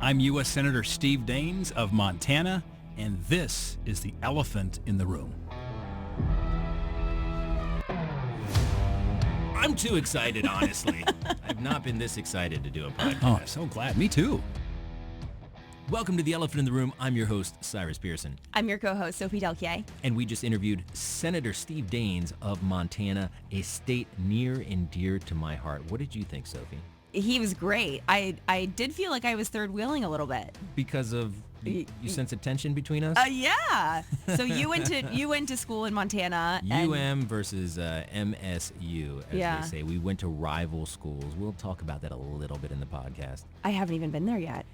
I'm U.S. Senator Steve Daines of Montana, and this is the elephant in the room. I'm too excited, honestly. I've not been this excited to do a podcast. Oh, I'm so glad. Me too. Welcome to The Elephant in the Room. I'm your host, Cyrus Pearson. I'm your co-host, Sophie Delquier. And we just interviewed Senator Steve Daines of Montana, a state near and dear to my heart. What did you think, Sophie? He was great. I did feel like I was third wheeling a little bit. Because of, you sense a tension between us? Yeah. So you went to school in Montana. UM versus MSU, as Yeah. they say. We went to rival schools. We'll talk about that a little bit in the podcast. I haven't even been there yet.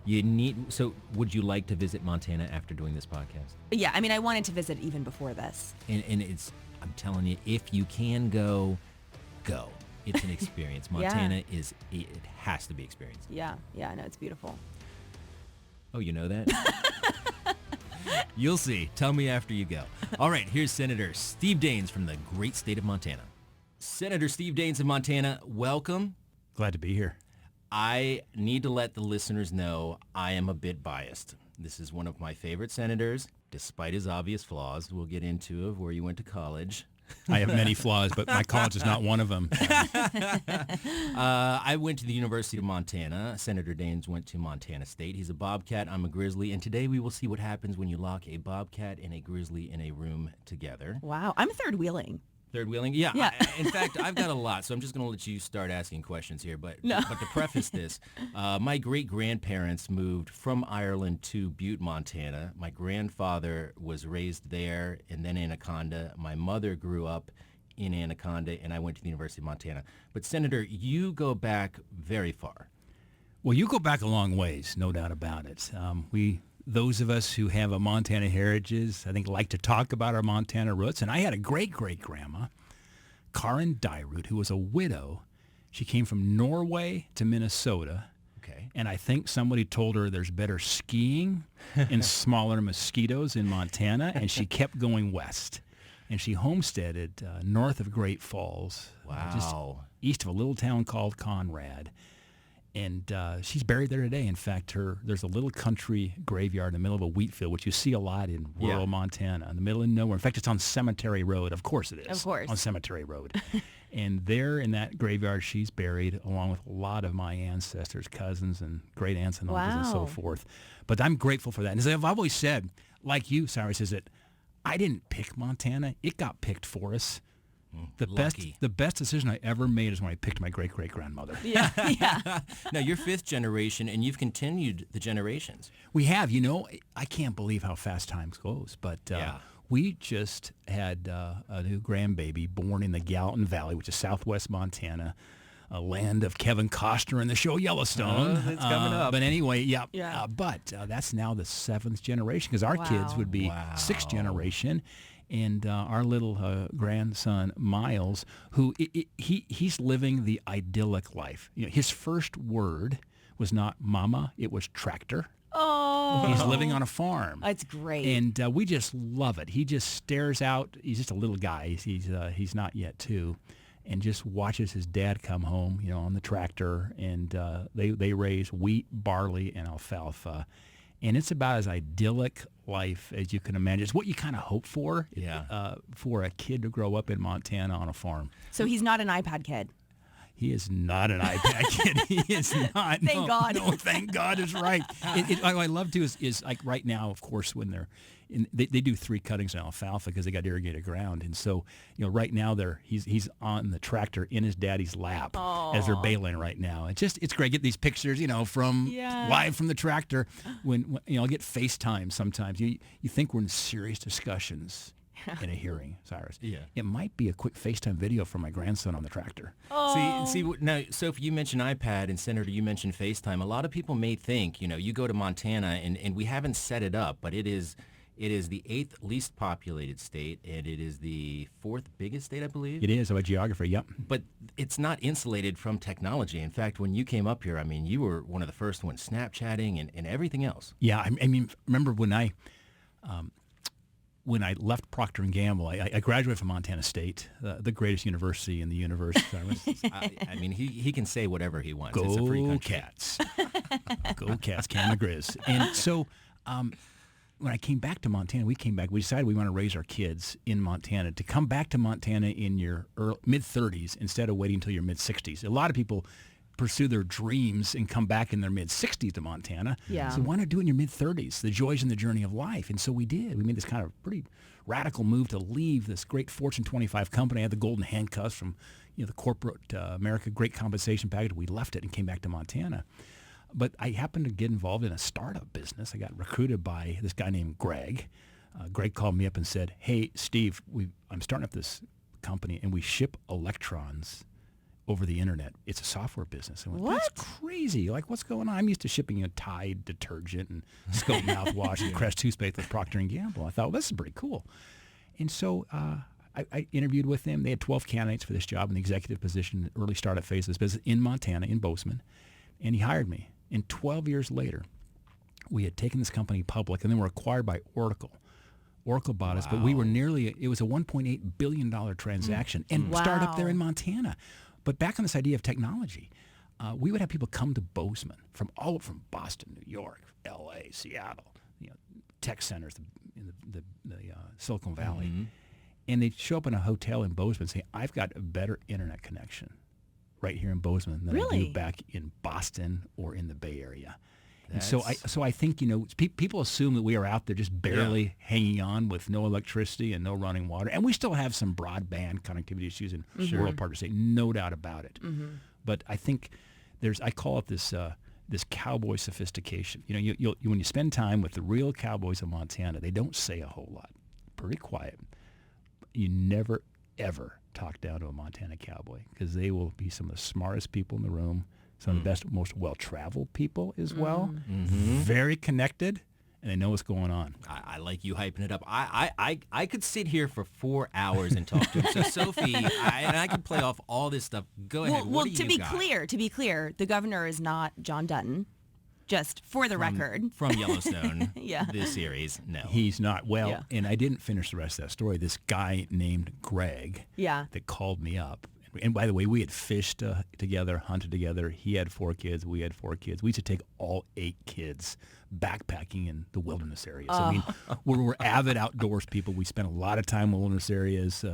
So would you like to visit Montana after doing this podcast? Yeah, I mean, I wanted to visit even before this. And I'm telling you, if you can go. It's an experience. Montana it has to be experienced. Yeah, no, it's beautiful. Oh, you know that? You'll see. Tell me after you go. All right, here's Senator Steve Daines from the great state of Montana. Senator Steve Daines of Montana, welcome. Glad to be here. I need to let the listeners know I am a bit biased. This is one of my favorite senators, despite his obvious flaws. We'll get into of where you went to college. I have many flaws, but my college is not one of them. I went to the University of Montana. Senator Daines went to Montana State. He's a Bobcat. I'm a Grizzly. And today we will see what happens when you lock a Bobcat and a Grizzly in a room together. Wow, I'm third wheeling. Third wheeling? Yeah. Yeah. In fact, I've got a lot, so I'm just going to let you start asking questions here. But to preface this, my great-grandparents moved from Ireland to Butte, Montana. My grandfather was raised there and then Anaconda. My mother grew up in Anaconda, and I went to the University of Montana. But, Senator, you go back very far. Well, you go back a long ways, no doubt about it. Those of us who have a Montana heritage, I think, like to talk about our Montana roots. And I had a great-great-grandma, Karin Dyrud, who was a widow. She came from Norway to Minnesota. Okay. And I think somebody told her there's better skiing and smaller mosquitoes in Montana, and she kept going west. And she homesteaded north of Great Falls, just east of a little town called Conrad. And she's buried there today. In fact, there's a little country graveyard in the middle of a wheat field, which you see a lot in rural Montana, in the middle of nowhere. In fact, it's on Cemetery Road. Of course it is. Of course. On Cemetery Road. And there in that graveyard, she's buried along with a lot of my ancestors, cousins and great aunts and uncles and so forth. But I'm grateful for that. And as I've always said, like you, Cyrus, is that I didn't pick Montana. It got picked for us. The best decision I ever made is when I picked my great-great-grandmother. Yeah. Now, you're fifth generation, and you've continued the generations. We have. I can't believe how fast time goes, but we just had a new grandbaby born in the Gallatin Valley, which is southwest Montana, a land of Kevin Costner in the show Yellowstone. It's coming up. But anyway, but that's now the seventh generation, because our kids would be sixth generation. And our little grandson, Miles, who he's living the idyllic life. His first word was not mama, it was tractor. Oh. He's living on a farm. That's great. And we just love it. He just stares out. He's just a little guy. He's not yet two. And just watches his dad come home, on the tractor. And they raise wheat, barley, and alfalfa. And it's about as idyllic life as you can imagine. It's what you kind of hope for a kid to grow up in Montana on a farm. So he's not an iPad kid. He is not an iPad kid. He is not. Thank God. No, thank God is right. What I love to is like right now, of course, when they do 3 cuttings on alfalfa because they got irrigated ground, and so right now he's on the tractor in his daddy's lap as they're baling right now. It's great. Get these pictures, from live from the tractor. When I'll get FaceTime sometimes. You think we're in serious discussions. In a hearing, Cyrus. Yeah. It might be a quick FaceTime video from my grandson on the tractor. See, now, Sophie, you mentioned iPad, and Senator, you mentioned FaceTime. A lot of people may think, you go to Montana, and we haven't set it up, but it is the 8th least populated state, and it is the 4th biggest state, I believe. It is, by geography, yep. But it's not insulated from technology. In fact, when you came up here, you were one of the first ones Snapchatting and everything else. Yeah, I mean, remember when when I left Procter & Gamble, I graduated from Montana State, the greatest university in the universe. I mean, he can say whatever he wants. Go It's a free country. Cats. Go Cats, Canada Grizz. And so when I came back to Montana, we decided we want to raise our kids in Montana. To come back to Montana in your mid-30s instead of waiting until your mid-60s. A lot of people pursue their dreams and come back in their mid-60s to Montana. Yeah. So why not do it in your mid-30s? The joys and the journey of life. And so we did. We made this kind of pretty radical move to leave this great Fortune 25 company. I had the golden handcuffs from the corporate America, great compensation package. We left it and came back to Montana. But I happened to get involved in a startup business. I got recruited by this guy named Greg. Greg called me up and said, "Hey, Steve, I'm starting up this company, and we ship electrons over the internet. It's a software business." I went, What? "That's crazy. Like, what's going on?" I'm used to shipping Tide detergent and Scope mouthwash and Crest toothpaste with Procter & Gamble. I thought, well, this is pretty cool. And so I interviewed with them. They had 12 candidates for this job in the executive position, early startup phase of this business in Montana, in Bozeman. And he hired me. And 12 years later, we had taken this company public, and then were acquired by Oracle. Oracle bought us, but we were it was a $1.8 billion transaction, and started up there in Montana. But back on this idea of technology, we would have people come to Bozeman from Boston, New York, L.A., Seattle, tech centers in the Silicon Valley. And they'd show up in a hotel in Bozeman and say, "I've got a better internet connection right here in Bozeman than I do back in Boston or in the Bay Area." And so I think, people assume that we are out there just barely hanging on with no electricity and no running water. And we still have some broadband connectivity issues in rural parts of the state, no doubt about it. But I think I call it this cowboy sophistication. When you spend time with the real cowboys of Montana, they don't say a whole lot. Pretty quiet. You never, ever talk down to a Montana cowboy, because they will be some of the smartest people in the room, some of the best, most well-traveled people as well, very connected, and they know what's going on. I like you hyping it up. I could sit here for 4 hours and talk to him. So Sophie, I could play off all this stuff. Go ahead. Well, to be clear, the governor is not John Dutton. Just for the record. From Yellowstone, Yeah. this series, no. He's not. Well, and I didn't finish the rest of that story. This guy named Greg that called me up. And by the way, we had fished together, hunted together. He had 4 kids. We had 4 kids. We used to take all 8 kids backpacking in the wilderness areas. I mean, we're avid outdoors people. We spent a lot of time in wilderness areas,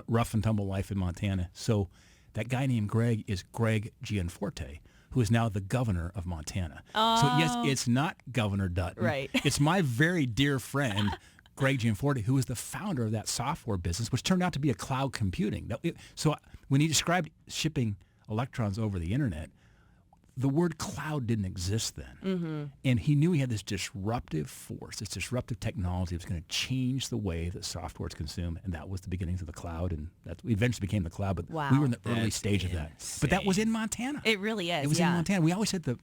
rough and tumble life in Montana. So that guy named Greg is Greg Gianforte, who is now the governor of Montana. So yes, it's not Governor Dutton. Right. It's my very dear friend, Greg Gianforte, who is the founder of that software business, which turned out to be a cloud computing. So when he described shipping electrons over the internet, the word cloud didn't exist then. And he knew he had this disruptive force, this disruptive technology that was going to change the way that software is consumed. And that was the beginnings of the cloud. And that eventually became the cloud. But we were in the early stage of that. But that was in Montana. It really is. It was in Montana. We always said that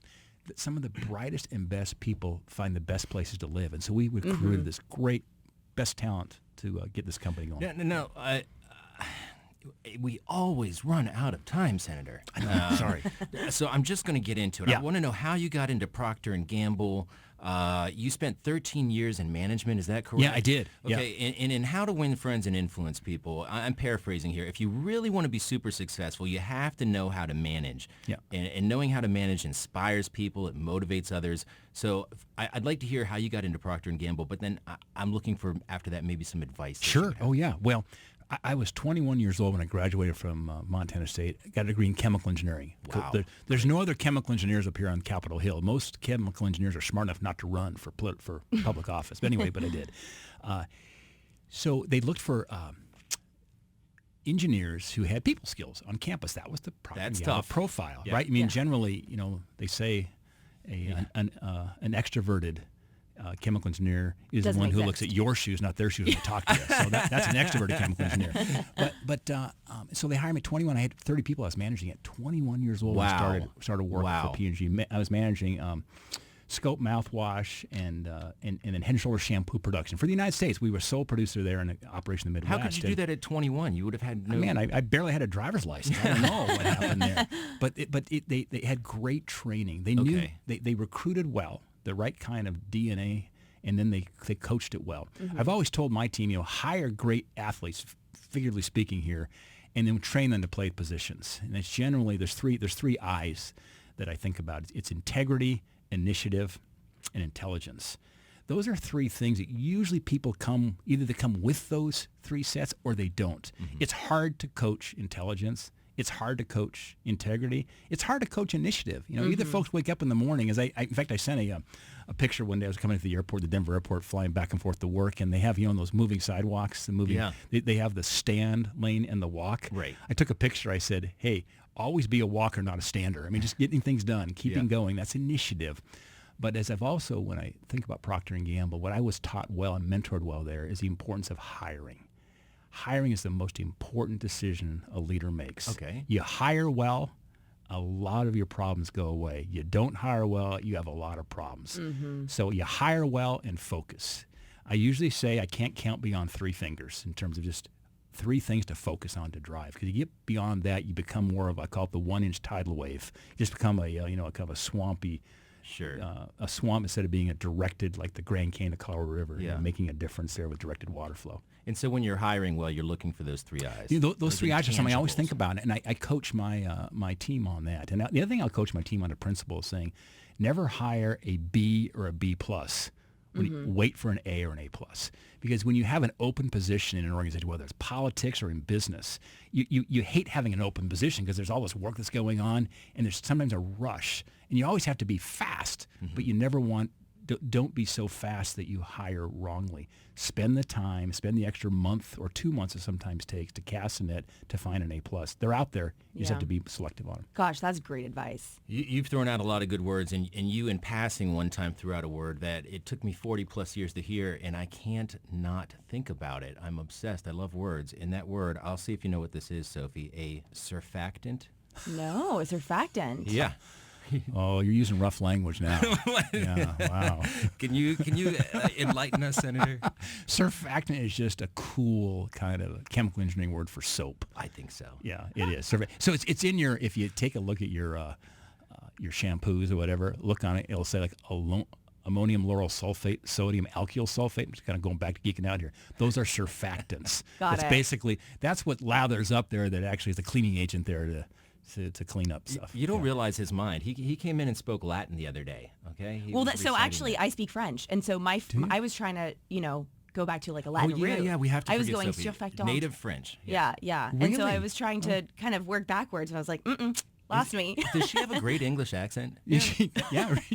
some of the brightest and best people find the best places to live. And so we recruited this great, best talent to get this company going. No. We always run out of time, Senator. Sorry. So I'm just going to get into it. Yeah. I want to know how you got into Procter & Gamble. You spent 13 years in management, is that correct? Yeah, I did. Okay, Yeah. and in How to Win Friends and Influence People, I'm paraphrasing here. If you really want to be super successful, you have to know how to manage. Yeah. And knowing how to manage inspires people, it motivates others. So I'd like to hear how you got into Procter & Gamble, but then I'm looking for, after that, maybe some advice. Sure. Oh, yeah. Well, I was 21 years old when I graduated from Montana State. I got a degree in chemical engineering. Wow. There's no other chemical engineers up here on Capitol Hill. Most chemical engineers are smart enough not to run for public office. But anyway, I did. So they looked for engineers who had people skills on campus. That was the profile, Yeah. right? I mean, generally, they say an extroverted chemical engineer is the one who looks at your shoes, not their shoes, when they talk to you. So that's an extroverted chemical engineer. But so they hired me at 21. I had 30 people I was managing at 21 years old. Wow. And started work for P&G. I was managing Scope mouthwash and then Head & Shoulders shampoo production for the United States. We were sole producer there in the operation in the Midwest. How could you do that at 21? You would have had no... Man, I barely had a driver's license. I don't know what happened there. But they had great training. They knew they recruited well, the right kind of DNA and then they coached it well. I've always told my team, hire great athletes, figuratively speaking here, and then train them to play positions. And it's generally, there's three I's that I think about. It's integrity, initiative, and intelligence. Those are three things that usually people either they come with those three sets or they don't. It's hard to coach intelligence. It's hard to coach integrity. It's hard to coach initiative. Either folks wake up in the morning, in fact, I sent a picture one day. I was coming to the airport, the Denver airport, flying back and forth to work, and they have, those moving sidewalks, they have the stand lane and the walk. Right. I took a picture. I said, hey, always be a walker, not a stander. I mean, just getting things done, keeping going. That's initiative. But as I've also, when I think about Procter & Gamble, what I was taught well and mentored well there is the importance of hiring. Hiring is the most important decision a leader makes. Okay. You hire well, a lot of your problems go away. You don't hire well, you have a lot of problems. So you hire well and focus. I usually say I can't count beyond 3 fingers in terms of just 3 things to focus on to drive. Because you get beyond that, you become more of, I call it the 1-inch tidal wave. You just become a kind of a swampy, a swamp instead of being a directed, like the Grand Canyon of Colorado River, making a difference there with directed water flow. And so when you're hiring well, you're looking for those 3 I's. Those 3 I's are something I always think about, and I coach my team on that. And the other thing I'll coach my team on the principle is saying, never hire a B or a B plus. Wait for an A or an A plus. Because when you have an open position in an organization, whether it's politics or in business, you hate having an open position because there's all this work that's going on, and there's sometimes a rush. And you always have to be fast, but you never don't be so fast that you hire wrongly. Spend the time, spend the extra month or 2 months it sometimes takes to cast a net to find an A plus. They're out there. You just have to be selective on them. Gosh, that's great advice. You've thrown out a lot of good words, and you in passing one time threw out a word that it took me 40 plus years to hear, and I can't not think about it. I'm obsessed. I love words. And that word, I'll see if you know what this is, Sophie, a surfactant. No, a surfactant. Yeah. Oh, you're using rough language now. Yeah, wow. Can you enlighten us, Senator? Surfactant is just a cool kind of chemical engineering word for soap. I think so. Yeah, it is. So it's in your, if you take a look at your shampoos or whatever, look on it, it'll say like ammonium lauryl sulfate, sodium alkyl sulfate. I'm just kind of going back to geeking out here. Those are surfactants. Got it. Basically, that's what lathers up there that actually is the cleaning agent there to clean up stuff. You don't realize his mind. He came in and spoke Latin the other day. Okay. So actually, I speak French, and so I was trying to go back to like a Latin root. Yeah, we have to. I was forget going Sophie. surfactant. Native French. Yeah. Really? And so I was trying to kind of work backwards, and I was like, lost me. Does she have a great English accent? Yeah, she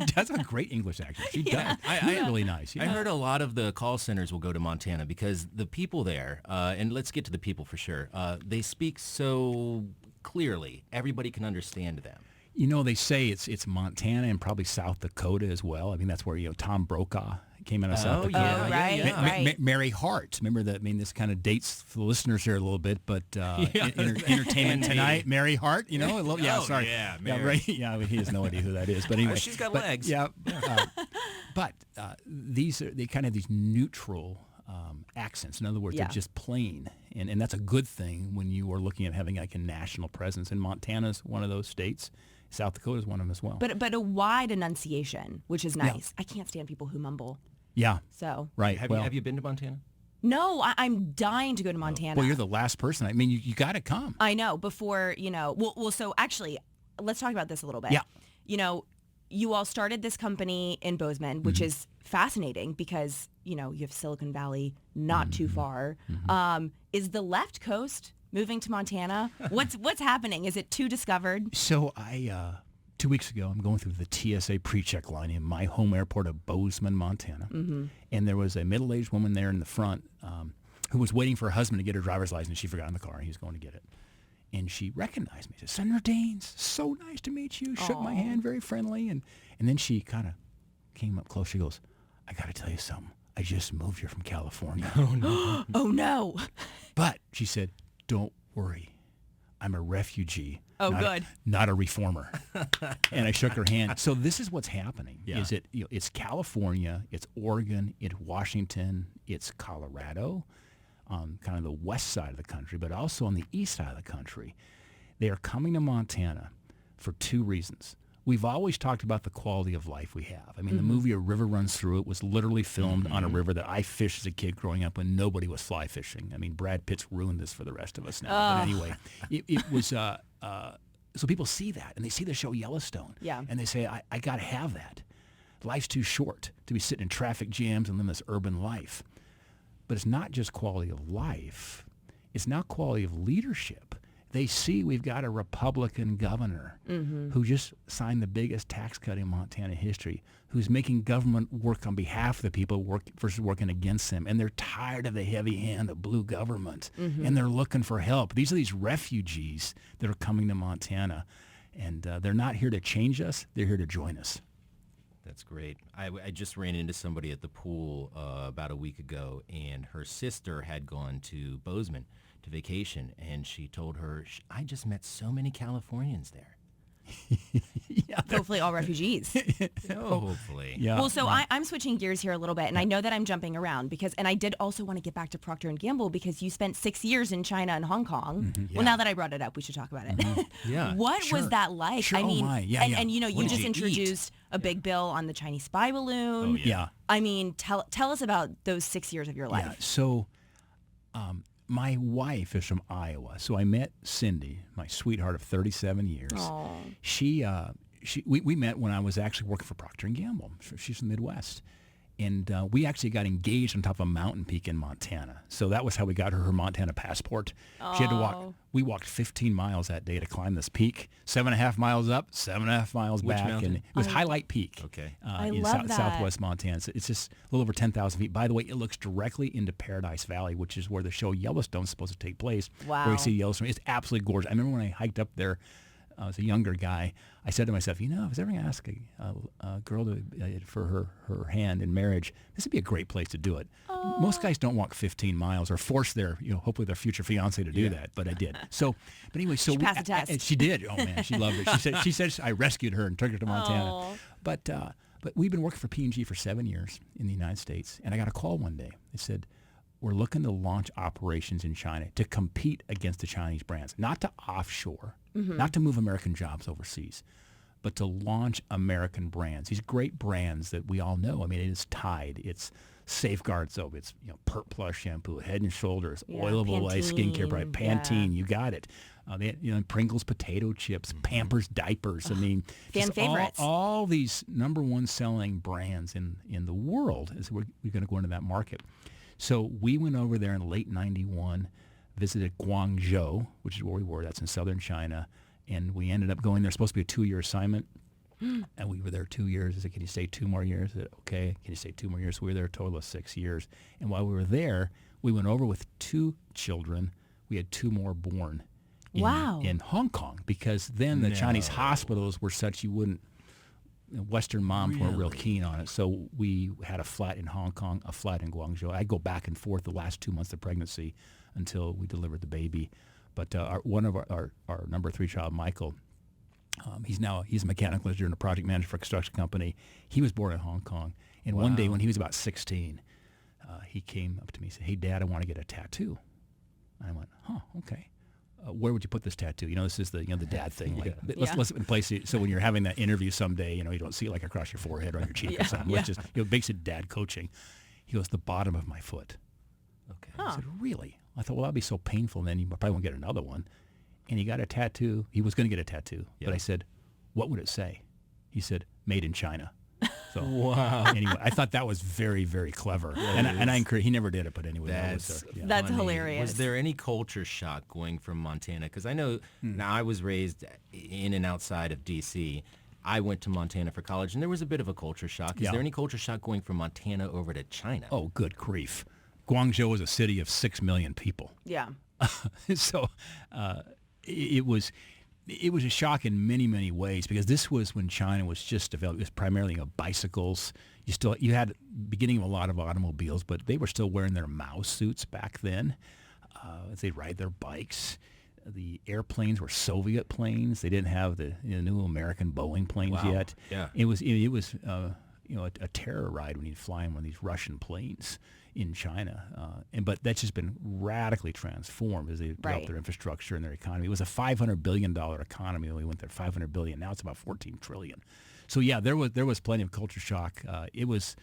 does have a great English accent. She does. She's really nice. Yeah. I heard a lot of the call centers will go to Montana because the people there, and let's get to the people for sure, they speak so clearly. Everybody can understand them. They say it's Montana and probably South Dakota as well. I mean, that's where Tom Brokaw came out of South Dakota. Right. Mary Hart. Remember that? I mean, this kind of dates the listeners here a little bit, but Entertainment Tonight, Mary Hart. Sorry. Yeah, Mary. Yeah, right. Yeah, he has no idea who that is, but anyway, she's got legs. Yeah, but these neutral accents. In other words, they're just plain. And that's a good thing when you are looking at having like a national presence. And Montana's one of those states. South Dakota is one of them as well. But a wide enunciation, which is nice. I can't stand people who mumble. Yeah. So. Right. Have you been to Montana? No, I'm dying to go to Montana. Well, you're the last person. I mean, you got to come. I know. Before, so actually, let's talk about this a little bit. Yeah. You all started this company in Bozeman, which is fascinating because, you have Silicon Valley not too far. Is the left coast moving to Montana? What's happening? Is it too discovered? So 2 weeks ago, I'm going through the TSA pre-check line in my home airport of Bozeman, Montana. And there was a middle-aged woman there in the front who was waiting for her husband to get her driver's license. She forgot in the car, and he was going to get it. And she recognized me. She said, Senator Daines, so nice to meet you. Shook my hand, very friendly. And then she kind of came up close. She goes, I got to tell you something. I just moved here from California. Oh, no. Oh, no. But she said, don't worry. I'm a refugee. Oh, good. Not a reformer. And I shook her hand. So this is what's happening. Yeah. Is it? It's California, it's Oregon, it's Washington, it's Colorado, kind of the west side of the country, but also on the east side of the country. They are coming to Montana for 2 reasons. we've always talked about the quality of life we have. I mean, the movie A River Runs Through It was literally filmed on a river that I fished as a kid growing up when nobody was fly fishing. I mean, Brad Pitt's ruined this for the rest of us now. But anyway, it was, so people see that, and they see the show Yellowstone. Yeah. And they say, I got to have that. Life's too short to be sitting in traffic jams and living this urban life. But it's not just quality of life. It's now quality of leadership. They see we've got a Republican governor who just signed the biggest tax cut in Montana history, who's making government work on behalf of the people versus working against them. And they're tired of the heavy hand of blue government, and they're looking for help. These are these refugees that are coming to Montana, and they're not here to change us. They're here to join us. That's great. I just ran into somebody at the pool about a week ago, and her sister had gone to Bozeman to vacation, and she told her, I just met so many Californians there. Hopefully all refugees. Hopefully. Yeah. Well, so I'm switching gears here a little bit, and I know that I'm jumping around because, and I did also want to get back to Procter & Gamble because you spent 6 years in China and Hong Kong. Well, now that I brought it up, we should talk about it. Yeah. What was that like? Sure. I mean, Oh my. Yeah, yeah. and you know, What you did just you introduced a big bill on the Chinese spy balloon. Oh, Yeah. I mean, tell us about those 6 years of your life. Yeah. So my wife is from Iowa. So I met Cindy, my sweetheart of 37 years. Aw. We met when I was actually working for Procter & Gamble. She's from the Midwest. And we actually got engaged on top of a mountain peak in Montana. So that was how we got her Montana passport. She had to walk. We walked 15 miles that day to climb this peak. 7.5 miles up, 7.5 miles Which back. mountain? And it was Highlight Peak. Okay. I in love that. southwest Montana. It's just a little over 10,000 feet. By the way, it looks directly into Paradise Valley, which is where the show Yellowstone is supposed to take place. Wow. Where we see Yellowstone. It's absolutely gorgeous. I remember when I hiked up there as a younger guy, I said to myself, if I was ever going to ask a girl for her hand in marriage, this would be a great place to do it. Most guys don't walk 15 miles or force hopefully their future fiance to do that, but I did. So, but anyway, so She passed the test. and she did. Oh man, she loved it. She said I rescued her and took her to Montana. But we've been working for P&G for 7 years in the United States, and I got a call one day. They said, we're looking to launch operations in China to compete against the Chinese brands, not to offshore, not to move American jobs overseas, but to launch American brands. These great brands that we all know. I mean, it is Tide, it's Safeguard soap, it's Pert Plus shampoo, Head and Shoulders, Oil of Olay skincare product, Pantene. You got it. Pringles potato chips, Pampers diapers. I mean, Fan favorites. All these number one selling brands in the world. We're going to go into that market. So we went over there in late 91, visited Guangzhou, which is where we were. That's in southern China. And we ended up going there. Supposed to be a 2-year assignment. And we were there 2 years. I said, can you stay 2 more years? I said, okay. Can you stay 2 more years? So we were there a total of 6 years. And while we were there, we went over with 2 children. We had 2 more born in Hong Kong, because then the Chinese hospitals were such you wouldn't, Western moms weren't real keen on it. So we had a flat in Hong Kong, a flat in Guangzhou. I go back and forth the last 2 months of pregnancy until we delivered the baby. But one of our number 3 child, Michael, he's a mechanical engineer and a project manager for a construction company. He was born in Hong Kong. And one day when he was about 16, he came up to me and said, hey, Dad, I want to get a tattoo. And I went, okay. Where would you put this tattoo? This is the dad thing. Like, let's place it so when you're having that interview someday, you don't see it like across your forehead or on your cheek or something. It's just basic dad coaching. He goes, the bottom of my foot. Okay. I said, really? I thought, well, that'd be so painful. And then you probably won't get another one. And he got a tattoo. He was going to get a tattoo. Yep. But I said, what would it say? He said, made in China. So wow. Anyway, I thought that was very, very clever. And I encourage. He never did it, but anyway, that's hilarious. Was there any culture shock going from Montana? Because I know now I was raised in and outside of D.C. I went to Montana for college, and there was a bit of a culture shock. Is there any culture shock going from Montana over to China? Oh, good grief. Guangzhou is a city of 6 million people. Yeah. So it was a shock in many, many ways, because this was when China was just developed. It was primarily bicycles. You had beginning of a lot of automobiles, but they were still wearing their Mao suits back then as they ride their bikes. The airplanes were Soviet planes. They didn't have the new American Boeing planes yet. Yeah. It was a terror ride when you'd fly in one of these Russian planes. in China. But that's just been radically transformed as they developed their infrastructure and their economy. It was a $500 billion economy when we went there, $500 billion. Now it's about $14 trillion. So yeah, there was plenty of culture shock. It was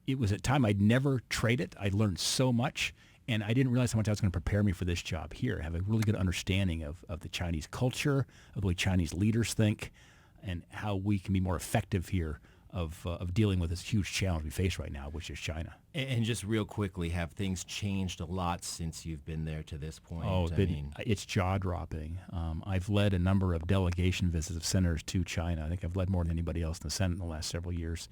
a time I'd never trade it. I learned so much, and I didn't realize how much that was going to prepare me for this job here. Have a really good understanding of the Chinese culture, of the way Chinese leaders think, and how we can be more effective here of dealing with this huge challenge we face right now, which is China. And just real quickly, have things changed a lot since you've been there to this point? Oh, it's jaw-dropping. I've led a number of delegation visits of senators to China. I think I've led more than anybody else in the Senate in the last several years.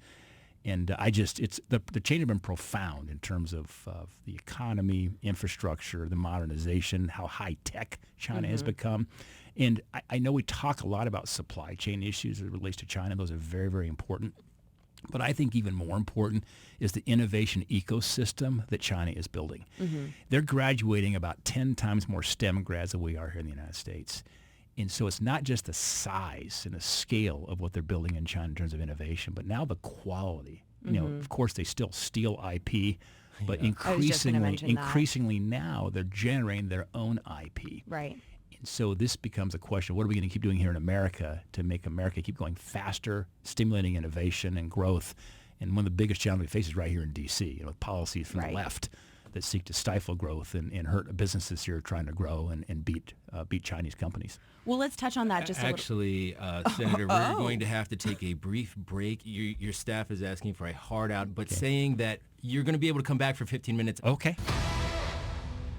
And the change has been profound in terms of the economy, infrastructure, the modernization, how high-tech China has become. And I know we talk a lot about supply chain issues as it relates to China. Those are very, very important. But I think even more important is the innovation ecosystem that China is building. They're graduating about 10 times more STEM grads than we are here in the United States. And so it's not just the size and the scale of what they're building in China in terms of innovation, but now the quality. You know, of course, they still steal IP, but increasingly now they're generating their own IP. Right. So this becomes a question, what are we going to keep doing here in America to make America keep going faster, stimulating innovation and growth? And one of the biggest challenges we face is right here in D.C., with policies from the left that seek to stifle growth and hurt businesses here trying to grow and beat Chinese companies. Well, let's touch on that just a little. Actually, Senator, we're going to have to take a brief break. Your staff is asking for a hard out, but saying that you're going to be able to come back for 15 minutes. Okay.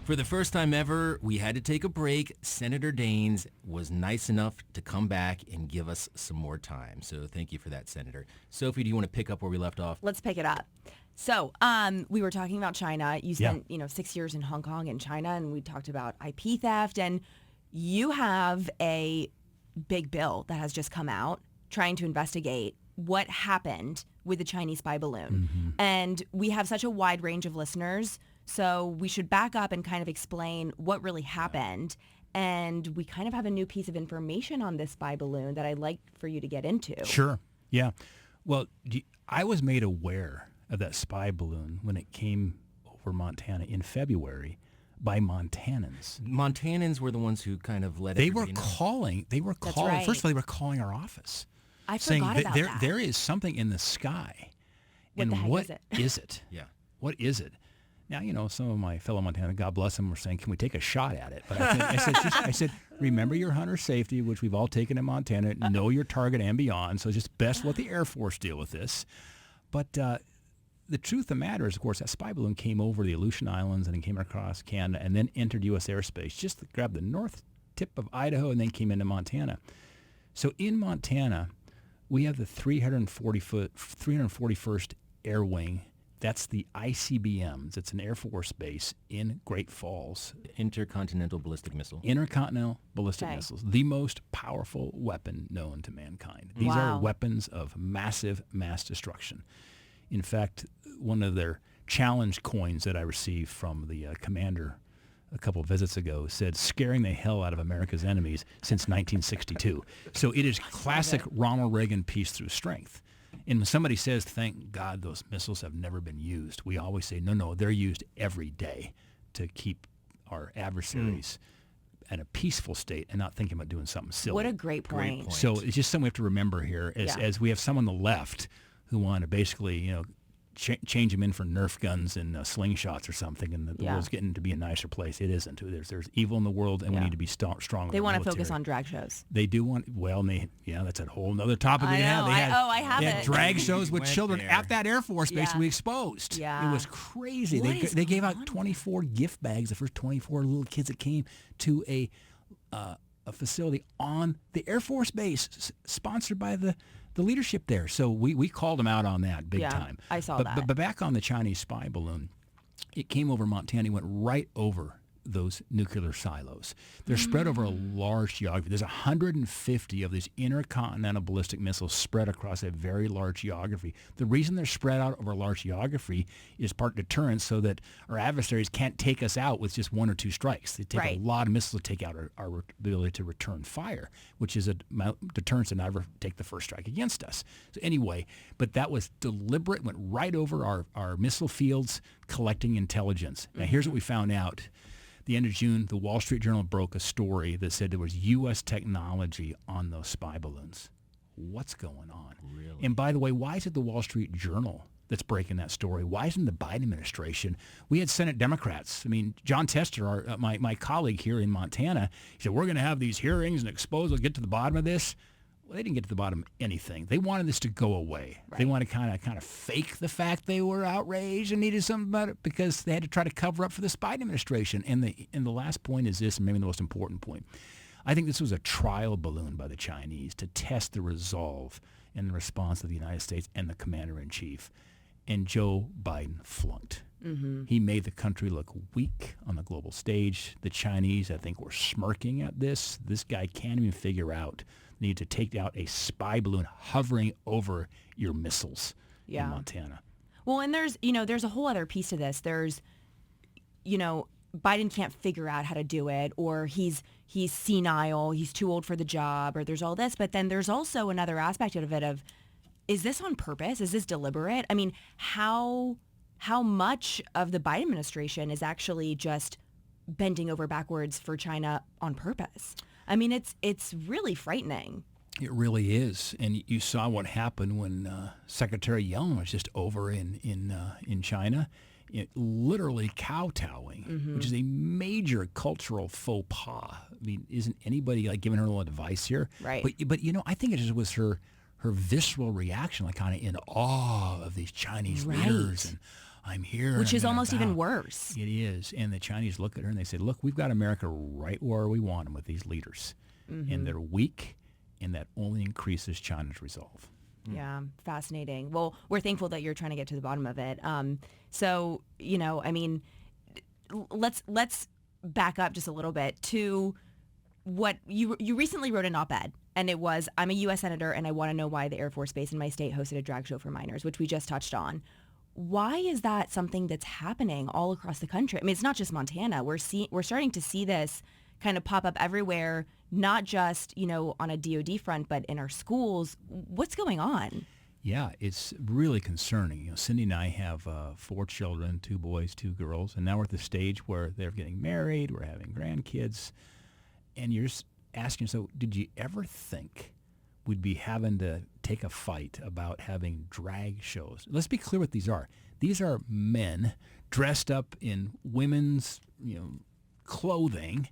For the first time ever, we had to take a break. Senator Daines was nice enough to come back and give us some more time. So thank you for that, Senator. Sophie, do you want to pick up where we left off? Let's pick it up. So we were talking about China. You spent 6 years in Hong Kong and China, and we talked about IP theft. And you have a big bill that has just come out trying to investigate what happened with the Chinese spy balloon. And we have such a wide range of listeners, so we should back up and kind of explain what really happened. And we kind of have a new piece of information on this spy balloon that I'd like for you to get into. Sure. Yeah. Well, I was made aware of that spy balloon when it came over Montana in February by Montanans. Montanans were the ones who kind of let everybody know. They were calling. Right. First of all, they were calling our office. I saying forgot about that. There is something in the sky. What the heck what is it? is it? Yeah. What is it? Now, some of my fellow Montanans, God bless them, were saying, can we take a shot at it? But I said, remember your hunter safety, which we've all taken in Montana, know your target and beyond. So it's just best let the Air Force deal with this. But the truth of the matter is, of course, that spy balloon came over the Aleutian Islands and then came across Canada and then entered U.S. airspace, just grabbed the north tip of Idaho and then came into Montana. So in Montana, we have the 341st Air Wing. That's the ICBMs. It's an Air Force base in Great Falls. Intercontinental ballistic missile. Intercontinental ballistic missiles, the most powerful weapon known to mankind. These are weapons of massive mass destruction. In fact, one of their challenge coins that I received from the commander a couple of visits ago said, scaring the hell out of America's enemies since 1962. So it is classic Ronald Reagan peace through strength. And when somebody says, thank God those missiles have never been used, we always say, no, they're used every day to keep our adversaries at a peaceful state and not thinking about doing something silly. What a great point. So it's just something we have to remember here as we have some on the left who want to basically, change them in for Nerf guns and slingshots or something, and the world's getting to be a nicer place. It isn't. There's evil in the world, and we need to be strong. They want to focus on drag shows. They do want. Well, that's a whole other topic. I know. I have They it. had drag shows with children at that Air Force base we exposed. Yeah. It was crazy. They gave out 24 gift bags. The first 24 little kids that came to a facility on the Air Force base, sponsored by the leadership there. So we called them out on that big time. I saw that. But back on the Chinese spy balloon, it came over Montana, went right over those nuclear silos. They're spread over a large geography. There's 150 of these intercontinental ballistic missiles spread across a very large geography. The reason they're spread out over a large geography is part deterrence so that our adversaries can't take us out with just one or two strikes. They take a lot of missiles to take out our ability to return fire, which is a deterrence to never take the first strike against us. So anyway, but that was deliberate, went right over our missile fields, collecting intelligence. Now here's what we found out. The end of June, the Wall Street Journal broke a story that said there was U.S. technology on those spy balloons. What's going on? Really? And by the way, why is it the Wall Street Journal that's breaking that story? Why isn't the Biden administration? We had Senate Democrats. I mean, John Tester, my colleague here in Montana, he said, we're going to have these hearings and expose, we'll get to the bottom of this. Well, they didn't get to the bottom of anything. They wanted this to go away. Right. They wanted to kind of fake the fact they were outraged and needed something about it because they had to try to cover up for the Biden administration. And the last point is this, and maybe the most important point. I think this was a trial balloon by the Chinese to test the resolve and the response of the United States and the commander-in-chief. And Joe Biden flunked. Mm-hmm. He made the country look weak on the global stage. The Chinese, I think, were smirking at this. This guy can't even figure out the need to take out a spy balloon hovering over your missiles in Montana. Well, and there's a whole other piece to this. There's, Biden can't figure out how to do it, or he's senile, he's too old for the job, or there's all this. But then there's also another aspect of it of, is this on purpose? Is this deliberate? I mean, how much of the Biden administration is actually just bending over backwards for China on purpose? I mean, it's really frightening. It really is. And you saw what happened when Secretary Yellen was just over in China, literally kowtowing, which is a major cultural faux pas. I mean, isn't anybody giving her a little advice here? Right. But I think it just was her visceral reaction, kind of in awe of these Chinese leaders, and I'm here. Which is almost even worse. It is. And the Chinese look at her and they say, look, we've got America right where we want them with these leaders. Mm-hmm. And they're weak, and that only increases China's resolve. Yeah, fascinating. Well, we're thankful that you're trying to get to the bottom of it. So, I mean, let's back up just a little bit to what you recently wrote an op-ed. And it was, I'm a U.S. Senator, and I want to know why the Air Force Base in my state hosted a drag show for minors, which we just touched on. Why is that something that's happening all across the country? I mean, it's not just Montana. We're starting to see this kind of pop up everywhere, not just, on a DOD front, but in our schools. What's going on? Yeah, it's really concerning. Cindy and I have 4 children, 2 boys, 2 girls, and now we're at the stage where they're getting married, we're having grandkids, and you're asking yourself, did you ever think we'd be having to take a fight about having drag shows? Let's be clear what these are. These are men dressed up in women's, clothing,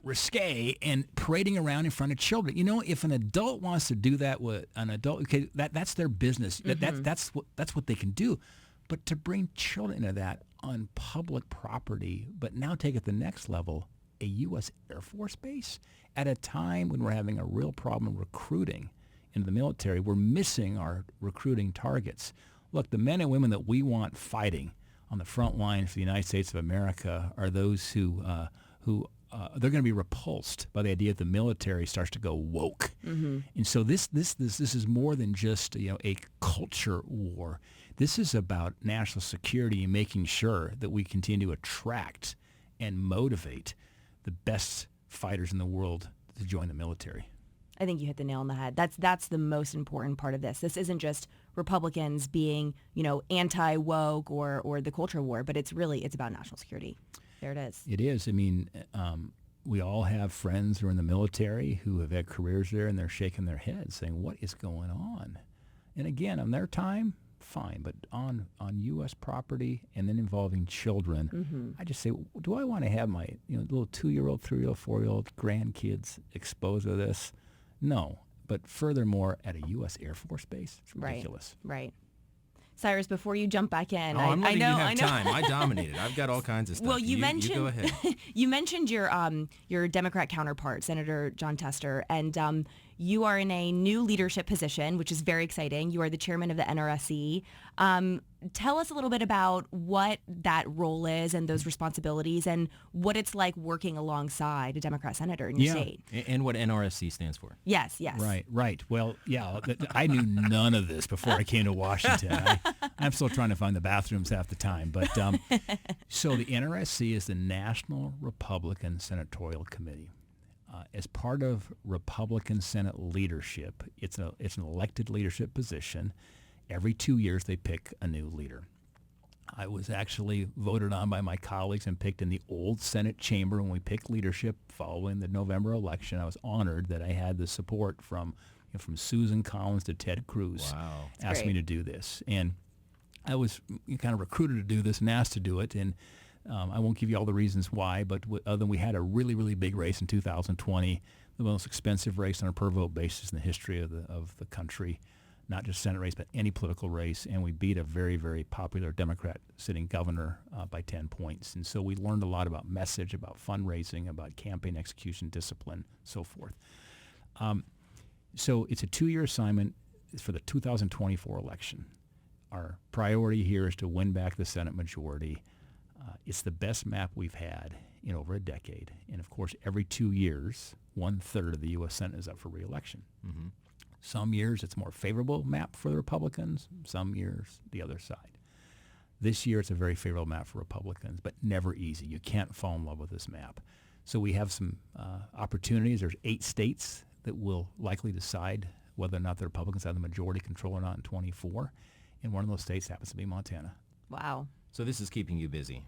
risque, and parading around in front of children. If an adult wants to do that with an adult, okay, that's their business. Mm-hmm. That's what they can do. But to bring children into that on public property, but now take it to the next level, a U.S. Air Force base, at a time when we're having a real problem recruiting into the military. We're missing our recruiting targets. Look, the men and women that we want fighting on the front lines for the United States of America are those who they're going to be repulsed by the idea that the military starts to go woke. Mm-hmm. And so this is more than just a culture war. This is about national security and making sure that we continue to attract and motivate the best fighters in the world to join the military. I think you hit the nail on the head. That's the most important part of this. This isn't just Republicans being, anti-woke or the culture war, but it's about national security. There it is. It is. I mean, we all have friends who are in the military who have had careers there, and they're shaking their heads saying, what is going on? And again, on their time, fine, but on U.S. property and then involving children, mm-hmm. I just say, do I want to have my little 2-year-old, 3-year-old, 4-year-old grandkids exposed to this? No. But furthermore, at a U.S. Air Force base, it's ridiculous. Right. Cyrus, before you jump back in, I'm letting you have time. I dominated. I've got all kinds of stuff. Well, you mentioned. You go ahead. You mentioned your Democrat counterpart, Senator John Tester, and You are in a new leadership position, which is very exciting. You are the chairman of the NRSE. Tell us a little bit about what that role is and those responsibilities and what it's like working alongside a Democrat senator in your state. And what NRSC stands for. Yes. Right. Well, yeah, I knew none of this before I came to Washington. I'm still trying to find the bathrooms half the time. But so the NRSC is the National Republican Senatorial Committee. As part of Republican Senate leadership, it's an elected leadership position. Every 2 years, they pick a new leader. I was actually voted on by my colleagues and picked in the old Senate chamber when we picked leadership following the November election. I was honored that I had the support from Susan Collins to Ted Cruz. Wow. Asked me to do this. And I was kind of recruited to do this and asked to do it. And I won't give you all the reasons why, but other than we had a really, really big race in 2020, the most expensive race on a per vote basis in the history of the country. Not just Senate race, but any political race, and we beat a very, very popular Democrat sitting governor by 10 points. And so we learned a lot about message, about fundraising, about campaign execution, discipline, so forth. So it's a 2-year assignment for the 2024 election. Our priority here is to win back the Senate majority. It's the best map we've had in over a decade. And of course, every 2 years, 1/3 of the U.S. Senate is up for re-election. Mm-hmm. Some years it's a more favorable map for the Republicans, some years the other side. This year it's a very favorable map for Republicans, but never easy. You can't fall in love with this map. So we have some opportunities. There's 8 states that will likely decide whether or not the Republicans have the majority control or not in 24. And one of those states happens to be Montana. Wow. So this is keeping you busy.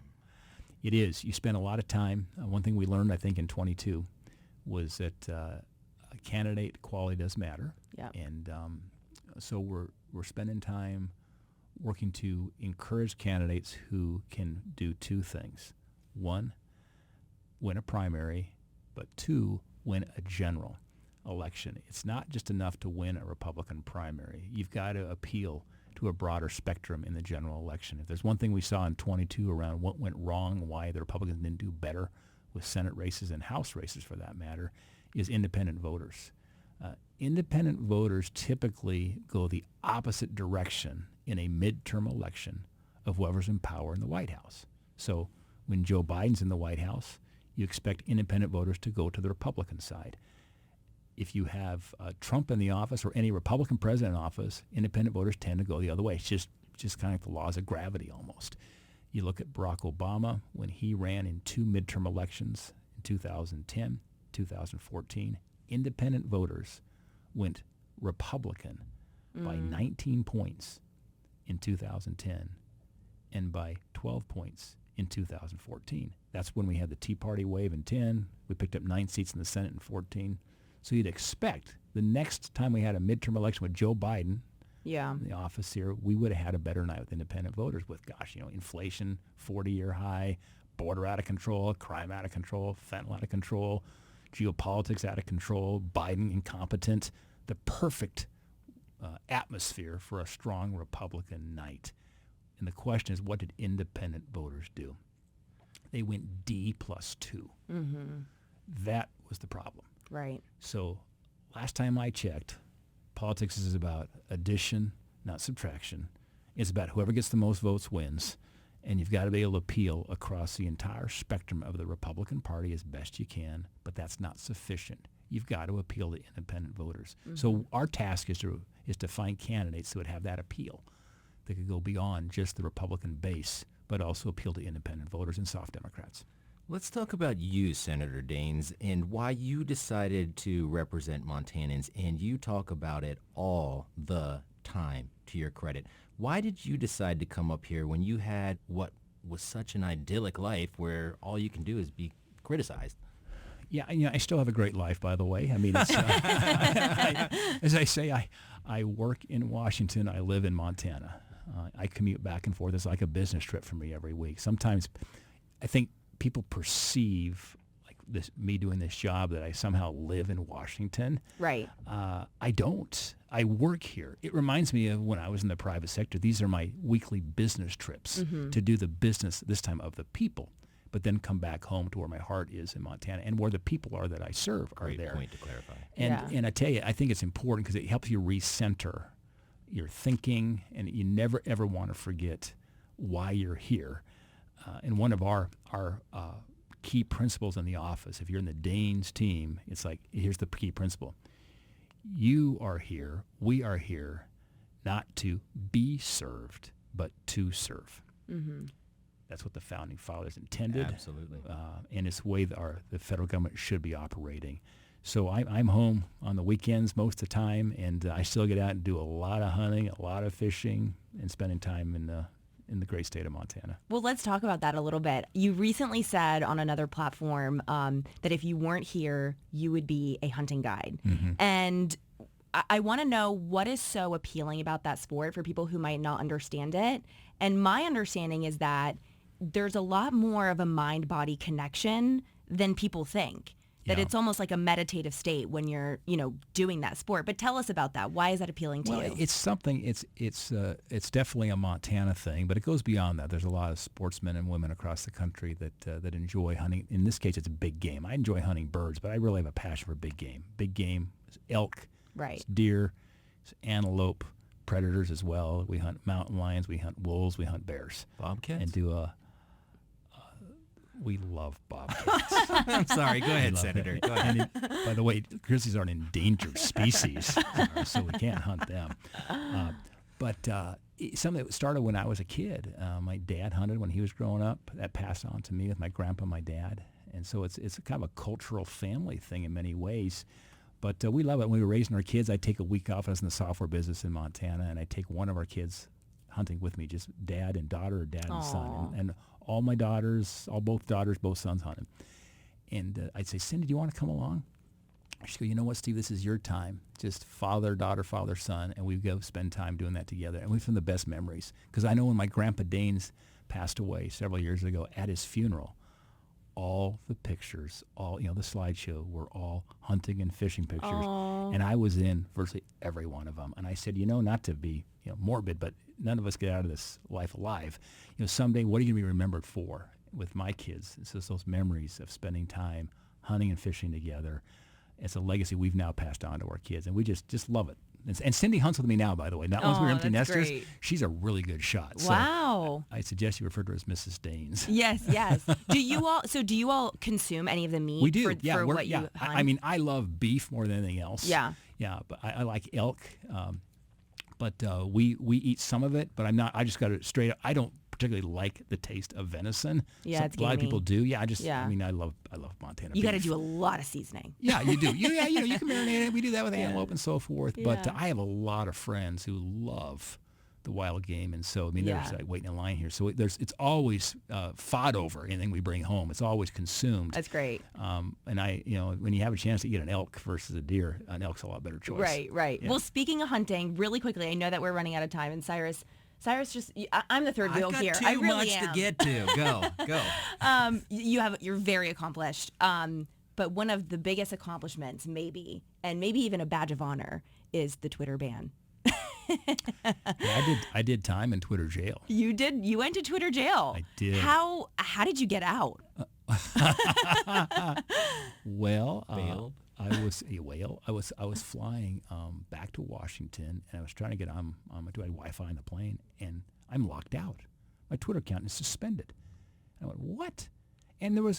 It is. You spend a lot of time. One thing we learned, I think, in 22 was that candidate quality does matter. Yeah. And so we're spending time working to encourage candidates who can do 2 things. 1, win a primary, but 2, win a general election. It's not just enough to win a Republican primary. You've got to appeal to a broader spectrum in the general election. If there's one thing we saw in 22 around what went wrong, why the Republicans didn't do better with Senate races and House races for that matter, is independent voters. Independent voters typically go the opposite direction in a midterm election of whoever's in power in the White House. So when Joe Biden's in the White House, you expect independent voters to go to the Republican side. If you have Trump in the office or any Republican president in office, independent voters tend to go the other way. It's just kind of like the laws of gravity almost. You look at Barack Obama when he ran in 2 midterm elections in 2010, 2014. Independent voters went Republican by 19 points in 2010 and by 12 points in 2014. That's when we had the Tea Party wave in 10. We picked up 9 seats in the Senate in 14. So you'd expect the next time we had a midterm election with Joe Biden in the office here, we would have had a better night with independent voters with, inflation, 40-year high, border out of control, crime out of control, fentanyl out of control, geopolitics out of control, Biden incompetent, the perfect atmosphere for a strong Republican night. And the question is, what did independent voters do? They went D plus 2. Mm-hmm. That was the problem. Right. So last time I checked, politics is about addition, not subtraction. It's about whoever gets the most votes wins. And you've got to be able to appeal across the entire spectrum of the Republican Party as best you can, but that's not sufficient. You've got to appeal to independent voters. Mm-hmm. So our task is to find candidates that would have that appeal, that could go beyond just the Republican base, but also appeal to independent voters and soft Democrats. Let's talk about you, Senator Daines, and why you decided to represent Montanans, and you talk about it all the time, to your credit. Why did you decide to come up here when you had what was such an idyllic life where all you can do is be criticized? Yeah, I still have a great life, by the way. I mean, it's, as I say, I work in Washington. I live in Montana. I commute back and forth. It's like a business trip for me every week. Sometimes I think people perceive me doing this job that I somehow live in Washington. Right. I don't. I work here. It reminds me of when I was in the private sector. These are my weekly business trips to do the business, this time of the people. but then come back home to where my heart is in Montana and where the people are that I serve are Great there. point to clarify. And I tell you, I think it's important because it helps you recenter your thinking, and you never ever want to forget why you're here. And one of our key principles in the office, if you're in the Daines team, it's like, here's the key principle. You are here, we are here, not to be served, but to serve. Mm-hmm. That's what the Founding Fathers intended. Absolutely. And it's the way that the federal government should be operating. So I'm home on the weekends most of the time, and I still get out and do a lot of hunting, a lot of fishing, and spending time in the great state of Montana. Well, let's talk about that a little bit. You recently said on another platform that if you weren't here, you would be a hunting guide. Mm-hmm. And I want to know what is so appealing about that sport for people who might not understand it. And my understanding is that there's a lot more of a mind-body connection than people think. That it's almost like a meditative state when you're, doing that sport. But tell us about that. Why is that appealing to you? It's something. It's definitely a Montana thing, but it goes beyond that. There's a lot of sportsmen and women across the country that enjoy hunting. In this case, it's big game. I enjoy hunting birds, but I really have a passion for big game. Big game is elk, it's deer, it's antelope, predators as well. We hunt mountain lions, we hunt wolves, we hunt bears. Bobcats? And we love bobcats. I'm sorry. Go ahead, Senator. Go ahead. By the way, grizzlies are an endangered species, so we can't hunt them. But something that started when I was a kid. My dad hunted when he was growing up. That passed on to me with my grandpa and my dad. And so it's kind of a cultural family thing in many ways. But we love it. When we were raising our kids, I'd take a week off. I was in the software business in Montana, and I'd take one of our kids hunting with me, just dad and daughter or dad and son. And all my daughters, both sons hunted. And I'd say, Cindy, do you want to come along? She'd go, you know what, Steve, this is your time. Just father, daughter, father, son. And we'd go spend time doing that together. And we've had the best memories. Because I know when my grandpa Daines passed away several years ago, at his funeral, all the pictures, the slideshow were all hunting and fishing pictures. Aww. And I was in virtually every one of them. And I said, not to be morbid, but none of us get out of this life alive. Someday, what are you going to be remembered for? With my kids, it's just those memories of spending time hunting and fishing together. It's a legacy we've now passed on to our kids, and we just love it. And Cindy hunts with me now, by the way. Not once we're empty nesters. Great. She's a really good shot. Wow. So I suggest you refer to her as Mrs. Daines. Yes. Do you all consume any of the meat? We do. For what you hunt? I love beef more than anything else. Yeah. Yeah, but I like elk. But we eat some of it, but I'm not. I just got it straight up. I don't particularly like the taste of venison. Yeah, it's a lot of people do. Yeah, Yeah. I love Montana. You got to do a lot of seasoning. Yeah, you do. You can marinate it. We do that with antelope and so forth. Yeah. But I have a lot of friends who love the wild game, and so they're just like waiting in line here. So it's always fought over anything we bring home. It's always consumed. That's great. And when you have a chance to eat an elk versus a deer, an elk's a lot better choice. Right. Yeah. Well, speaking of hunting, really quickly, I know that we're running out of time, and Cyrus, I'm the third wheel here. I really am. I've got too much to get to. Go. You're very accomplished. But one of the biggest accomplishments, maybe even a badge of honor, is the Twitter ban. I did time in Twitter jail. You did? You went to Twitter jail? I did. How did you get out? Well, Bailed? I was flying back to Washington, and I was trying to get on do I have Wi-Fi in the plane, and I'm locked out. My Twitter account is suspended. I went, what? And there was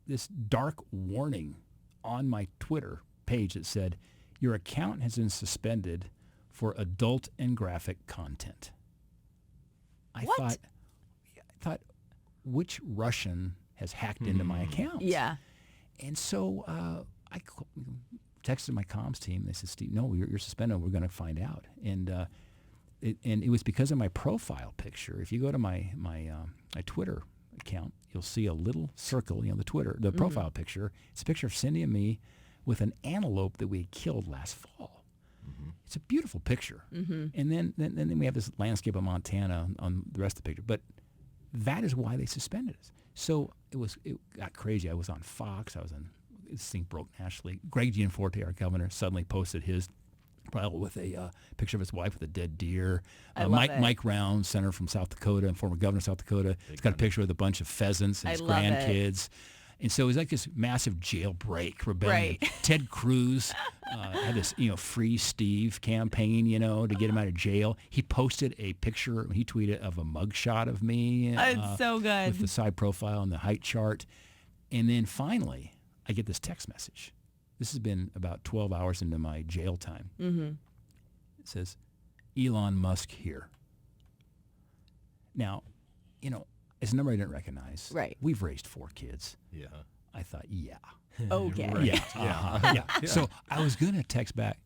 this dark warning on my Twitter page that said, your account has been suspended for adult and graphic content. I thought, which Russian has hacked into my account? Yeah. And so I texted my comms team. They said, Steve, no, you're suspended. We're going to find out. And it was because of my profile picture. If you go to my Twitter account, you'll see a little circle, the profile picture. It's a picture of Cindy and me with an antelope that we had killed last fall. It's a beautiful picture. And then we have this landscape of Montana on the rest of the picture. But that is why they suspended us. So it got crazy. I was on Fox. This thing broke nationally. Greg Gianforte, our governor, suddenly posted his Probably with a picture of his wife with a dead deer. I love it. Mike Round, senator from South Dakota and former governor of South Dakota. He's got a picture with a bunch of pheasants and his love it. grandkids. And so it was like this massive jailbreak rebellion. Right. Ted Cruz had this, Free Steve campaign, to get him out of jail. He posted a picture, he tweeted of a mugshot of me. It's so good. With the side profile and the height chart. And then finally, I get this text message. This has been about 12 hours into my jail time. Mm-hmm. It says, Elon Musk here. Now, it's a number I didn't recognize. Right. We've raised 4 kids. Yeah. I thought, yeah. Okay. Right. Yeah. Yeah. So I was going to text back,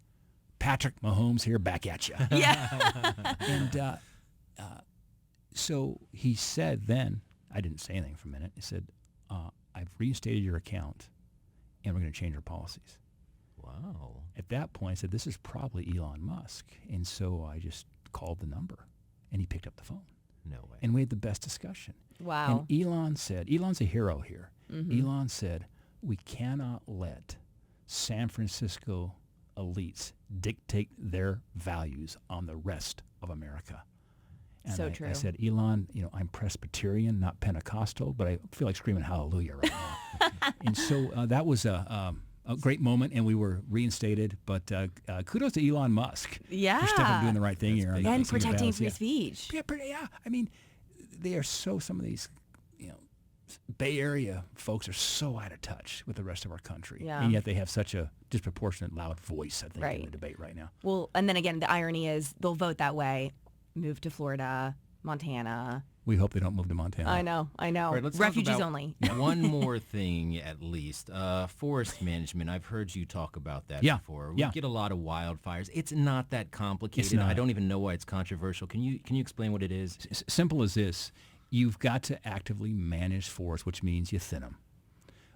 Patrick Mahomes here, back at you. Yeah. And so he said then, I didn't say anything for a minute. He said, I've reinstated your account, and we're going to change our policies. Wow. At that point, I said, this is probably Elon Musk. And so I just called the number, and he picked up the phone. No way. And we had the best discussion. Wow. And Elon said, Elon's a hero here. Mm-hmm. Elon said, we cannot let San Francisco elites dictate their values on the rest of America. And So I true. said, Elon, I'm Presbyterian, not Pentecostal, but I feel like screaming hallelujah right now. And so that was a great moment, and we were reinstated. But kudos to Elon Musk Yeah. for stepping up doing the right thing here. big. And Senior protecting battles. free Yeah. speech. Yeah. I mean, they are some of these, Bay Area folks are so out of touch with the rest of our country. Yeah. And yet they have such a disproportionate loud voice, I think, Right. in the debate right now. Well, and then again, the irony is they'll vote that way, move to Florida, Montana. We hope they don't move to Montana. I know. All right, let's talk Refugees about only. one more thing, at least. Forest management. I've heard you talk about that Yeah, before. We yeah. get a lot of wildfires. It's not that complicated. It's not. I don't even know why it's controversial. Can you explain what it is? Simple as this. You've got to actively manage forests, which means you thin them.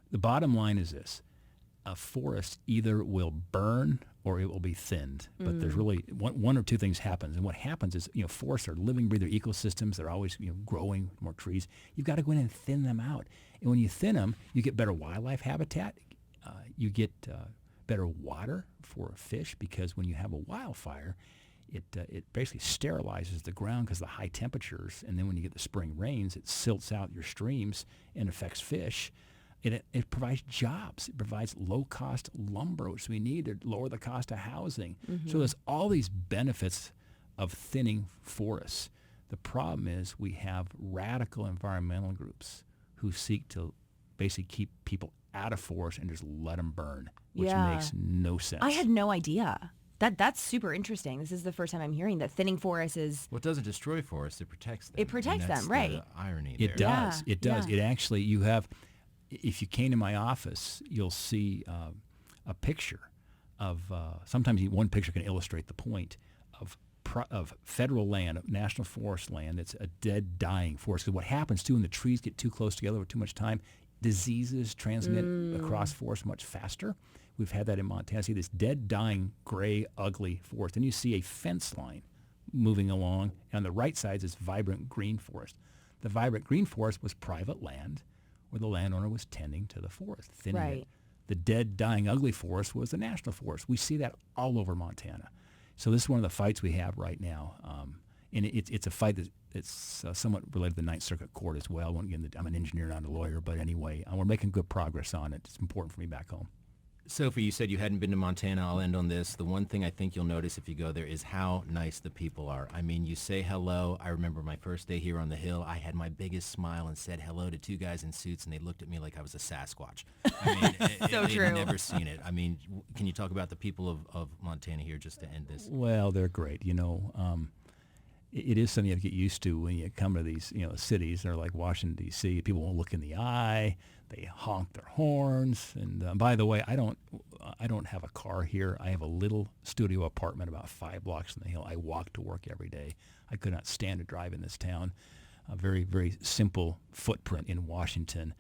The bottom line is this. A forest either will burn or it will be thinned. But there's really one or two things happens. And what happens is, forests are living, breathing ecosystems. They're always, growing more trees. You've got to go in and thin them out. And when you thin them, you get better wildlife habitat. You get better water for fish, because when you have a wildfire, it basically sterilizes the ground because of the high temperatures. And then when you get the spring rains, it silts out your streams and affects fish. It provides jobs. It provides low-cost lumber, which we need to lower the cost of housing. Mm-hmm. So there's all these benefits of thinning forests. The problem is we have radical environmental groups who seek to basically keep people out of forests and just let them burn, which Yeah. makes no sense. I had no idea. That's super interesting. This is the first time I'm hearing that thinning forests is. Well, it doesn't destroy forests. It protects them. It protects And that's them, right. The irony there. It does. Yeah, It does. yeah. It actually, you have, if you came to my office, you'll see a picture of, sometimes one picture can illustrate the point of federal land, of national forest land that's a dead, dying forest. Because what happens too, when the trees get too close together with too much time, diseases transmit across forests much faster. We've had that in Montana. See this dead, dying, gray, ugly forest. Then you see a fence line moving along. And on the right side is this vibrant green forest. The vibrant green forest was private land where the landowner was tending to the forest, thinning Right. it. The dead, dying, ugly forest was the national forest. We see that all over Montana. So this is one of the fights we have right now. And it's a fight that's somewhat related to the Ninth Circuit Court as well. I'm an engineer, not a lawyer, but anyway, we're making good progress on it. It's important for me back home. Sophie, you said you hadn't been to Montana. I'll end on this. The one thing I think you'll notice if you go there is how nice the people are. I mean, you say hello. I remember my first day here on the Hill. I had my biggest smile and said hello to 2 guys in suits, and they looked at me like I was a Sasquatch. I mean, So they'd true. never seen it. I mean, can you talk about the people of Montana here just to end this? Well, they're great. It is something you have to get used to when you come to these, cities. They're like Washington, D.C. People won't look in the eye. They honk their horns. And by the way, I don't have a car here. I have a little studio apartment about 5 blocks from the Hill. I walk to work every day. I could not stand to drive in this town. A very, very simple footprint in Washington.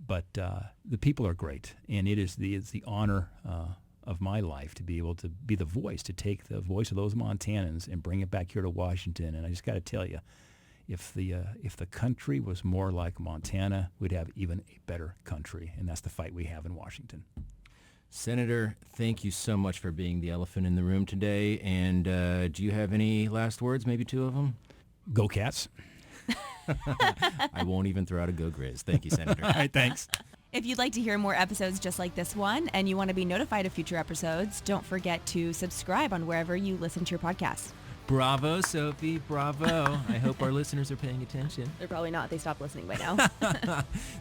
But the people are great. And it's the honor of my life to be able to be the voice, to take the voice of those Montanans and bring it back here to Washington. And I just got to tell you, if the country was more like Montana, we'd have even a better country. And that's the fight we have in Washington. Senator, thank you so much for being the elephant in the room today. And do you have any last words, maybe 2 of them? Go Cats. I won't even throw out a go Grizz. Thank you, Senator. All right, thanks. If you'd like to hear more episodes just like this one and you want to be notified of future episodes, don't forget to subscribe on wherever you listen to your podcasts. Bravo, Sophie. Bravo. I hope our listeners are paying attention. They're probably not. They stopped listening by now.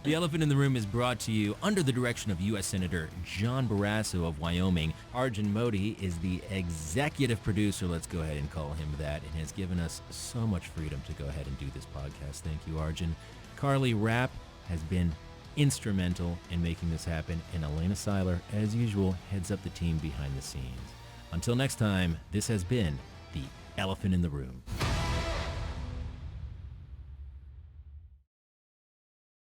The Elephant in the Room is brought to you under the direction of U.S. Senator John Barrasso of Wyoming. Arjun Modi is the executive producer, let's go ahead and call him that, and has given us so much freedom to go ahead and do this podcast. Thank you, Arjun. Carly Rapp has been instrumental in making this happen, and Elena Seiler, as usual, heads up the team behind the scenes. Until next time, this has been The Elephant in the Room.